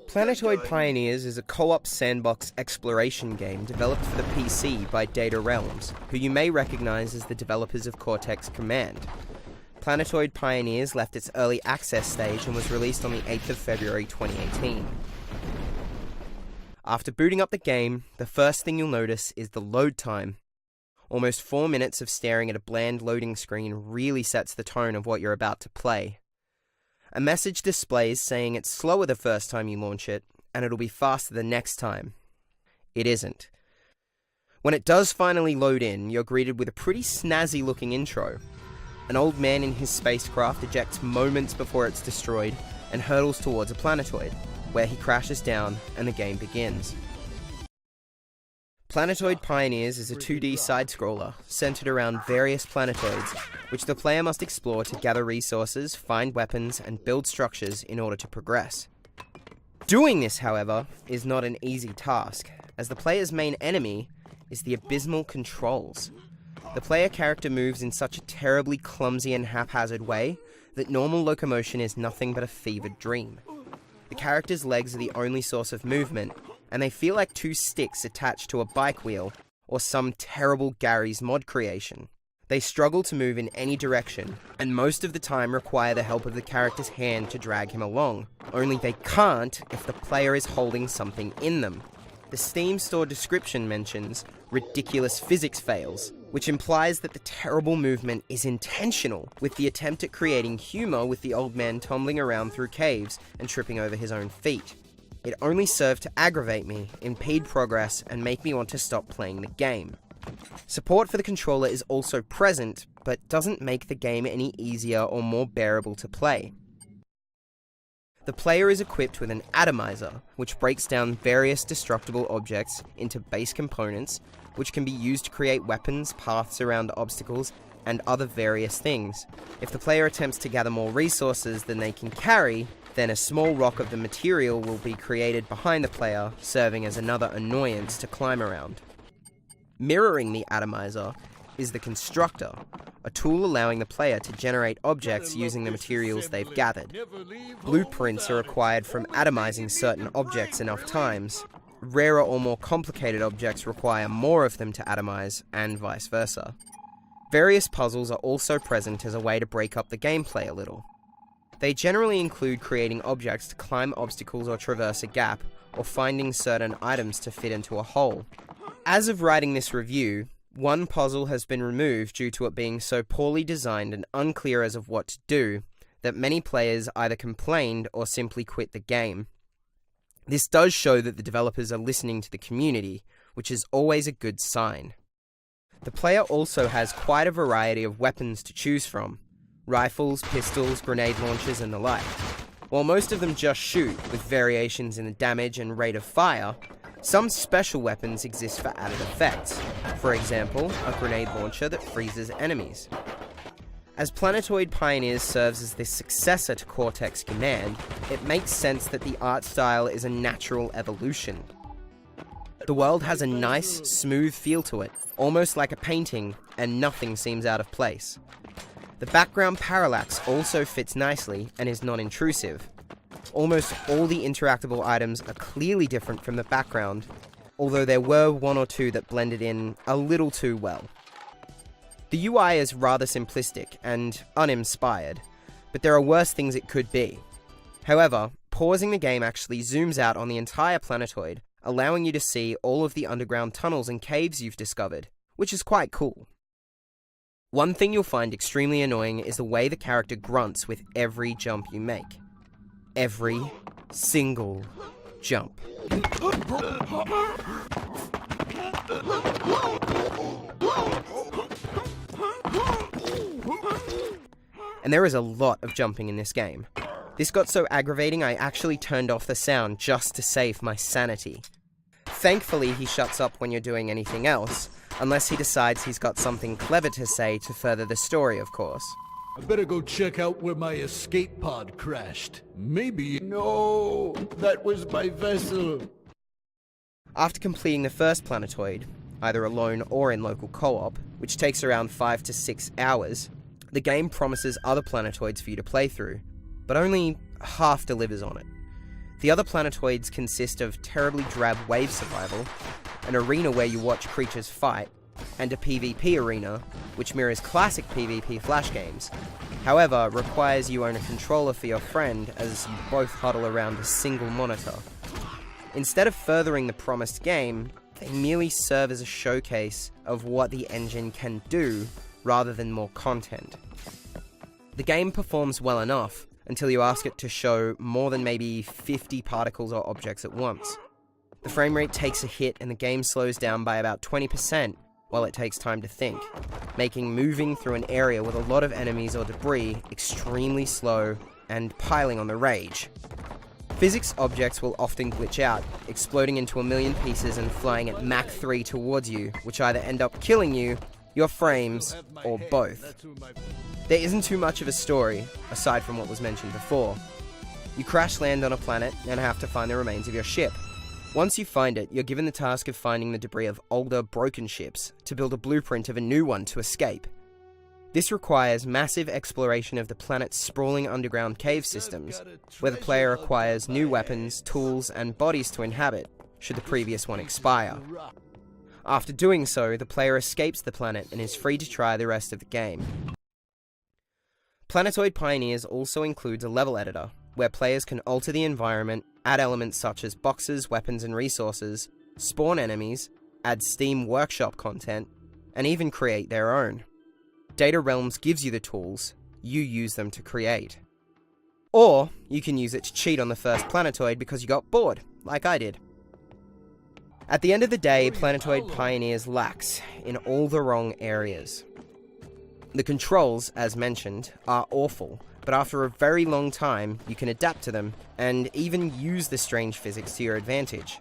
Planetoid Pioneers is a co-op sandbox exploration game developed for the PC by Data Realms, who you may recognise as the developers of Cortex Command. Planetoid Pioneers left its early access stage and was released on the 8th of February 2018. After booting up the game, the first thing you'll notice is the load time. Almost 4 minutes of staring at a bland loading screen really sets the tone of what you're about to play. A message displays saying it's slower the first time you launch it, and it'll be faster the next time. It isn't. When it does finally load in, you're greeted with a pretty snazzy looking intro. An old man in his spacecraft ejects moments before it's destroyed and hurtles towards a planetoid, where he crashes down and the game begins. Planetoid Pioneers is a 2D side-scroller centered around various planetoids, which the player must explore to gather resources, find weapons, and build structures in order to progress. Doing this, however, is not an easy task, as the player's main enemy is the abysmal controls. The player character moves in such a terribly clumsy and haphazard way that normal locomotion is nothing but a fevered dream. The character's legs are the only source of movement, and they feel like two sticks attached to a bike wheel, or some terrible Gary's mod creation. They struggle to move in any direction, and most of the time require the help of the character's hand to drag him along, only they can't if the player is holding something in them. The Steam store description mentions ridiculous physics fails, which implies that the terrible movement is intentional, with the attempt at creating humour with the old man tumbling around through caves and tripping over his own feet. It only served to aggravate me, impede progress, and make me want to stop playing the game. Support for the controller is also present, but doesn't make the game any easier or more bearable to play. The player is equipped with an atomizer, which breaks down various destructible objects into base components, which can be used to create weapons, paths around obstacles, and other various things. If the player attempts to gather more resources than they can carry, then a small rock of the material will be created behind the player, serving as another annoyance to climb around. Mirroring the atomizer is the constructor, a tool allowing the player to generate objects using the materials they've gathered. Blueprints are required from atomizing certain objects enough times. Rarer or more complicated objects require more of them to atomize, and vice versa. Various puzzles are also present as a way to break up the gameplay a little. They generally include creating objects to climb obstacles or traverse a gap, or finding certain items to fit into a hole. As of writing this review, one puzzle has been removed due to it being so poorly designed and unclear as of what to do, that many players either complained or simply quit the game. This does show that the developers are listening to the community, which is always a good sign. The player also has quite a variety of weapons to choose from: rifles, pistols, grenade launchers, and the like. While most of them just shoot, with variations in the damage and rate of fire, some special weapons exist for added effects. For example, a grenade launcher that freezes enemies. As Planetoid Pioneers serves as the successor to Cortex Command, it makes sense that the art style is a natural evolution. The world has a nice, smooth feel to it, almost like a painting, and nothing seems out of place. The background parallax also fits nicely and is non-intrusive. Almost all the interactable items are clearly different from the background, although there were one or two that blended in a little too well. The UI is rather simplistic and uninspired, but there are worse things it could be. However, pausing the game actually zooms out on the entire planetoid, allowing you to see all of the underground tunnels and caves you've discovered, which is quite cool. One thing you'll find extremely annoying is the way the character grunts with every jump you make. Every single jump. And there is a lot of jumping in this game. This got so aggravating I actually turned off the sound just to save my sanity. Thankfully he shuts up when you're doing anything else, unless he decides he's got something clever to say to further the story, of course. I better go check out where my escape pod crashed. Maybe... No, that was my vessel. After completing the first planetoid, either alone or in local co-op, which takes around 5 to 6 hours, the game promises other planetoids for you to play through, but only half delivers on it. The other planetoids consist of terribly drab wave survival, an arena where you watch creatures fight, and a PvP arena, which mirrors classic PvP Flash games. However, requires you own a controller for your friend as you both huddle around a single monitor. Instead of furthering the promised game, they merely serve as a showcase of what the engine can do, rather than more content. The game performs well enough, until you ask it to show more than maybe 50 particles or objects at once. The frame rate takes a hit and the game slows down by about 20% while it takes time to think, making moving through an area with a lot of enemies or debris extremely slow and piling on the rage. Physics objects will often glitch out, exploding into a million pieces and flying at Mach 3 towards you, which either end up killing you, your frames, or both. There isn't too much of a story, aside from what was mentioned before. You crash land on a planet and have to find the remains of your ship. Once you find it, you're given the task of finding the debris of older, broken ships to build a blueprint of a new one to escape. This requires massive exploration of the planet's sprawling underground cave systems, where the player acquires new weapons, tools, and bodies to inhabit, should the previous one expire. After doing so, the player escapes the planet and is free to try the rest of the game. Planetoid Pioneers also includes a level editor, where players can alter the environment, add elements such as boxes, weapons, and resources, spawn enemies, add Steam Workshop content, and even create their own. Data Realms gives you the tools, you use them to create. Or, you can use it to cheat on the first Planetoid because you got bored, like I did. At the end of the day, Planetoid Pioneers lacks in all the wrong areas. The controls, as mentioned, are awful, but after a very long time, you can adapt to them, and even use the strange physics to your advantage.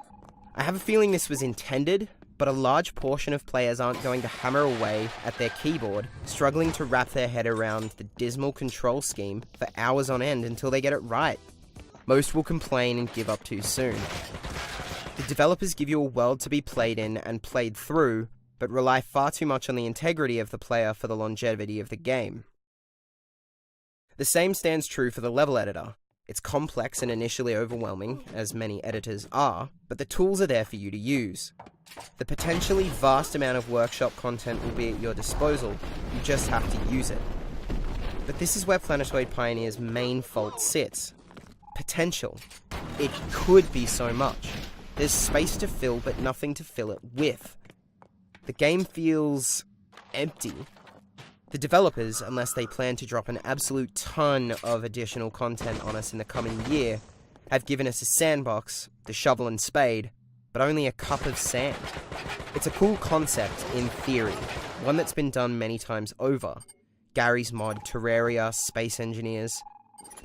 I have a feeling this was intended, but a large portion of players aren't going to hammer away at their keyboard, struggling to wrap their head around the dismal control scheme for hours on end until they get it right. Most will complain and give up too soon. The developers give you a world to be played in and played through, but rely far too much on the integrity of the player for the longevity of the game. The same stands true for the level editor. It's complex and initially overwhelming, as many editors are, but the tools are there for you to use. The potentially vast amount of workshop content will be at your disposal, you just have to use it. But this is where Planetoid Pioneer's main fault sits. Potential. It could be so much. There's space to fill, but nothing to fill it with. The game feels empty. The developers, unless they plan to drop an absolute ton of additional content on us in the coming year, have given us a sandbox, the shovel and spade, but only a cup of sand. It's a cool concept in theory, one that's been done many times over. Gary's mod, Terraria, Space Engineers.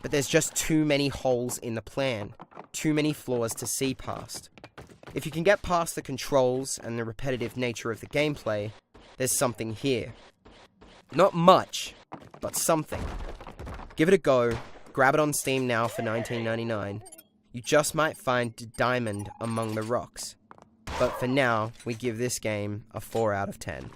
But there's just too many holes in the plan, too many flaws to see past. If you can get past the controls and the repetitive nature of the gameplay, there's something here. Not much, but something. Give it a go, grab it on Steam now for $19.99. You just might find a diamond among the rocks. But for now, we give this game a 4 out of 10.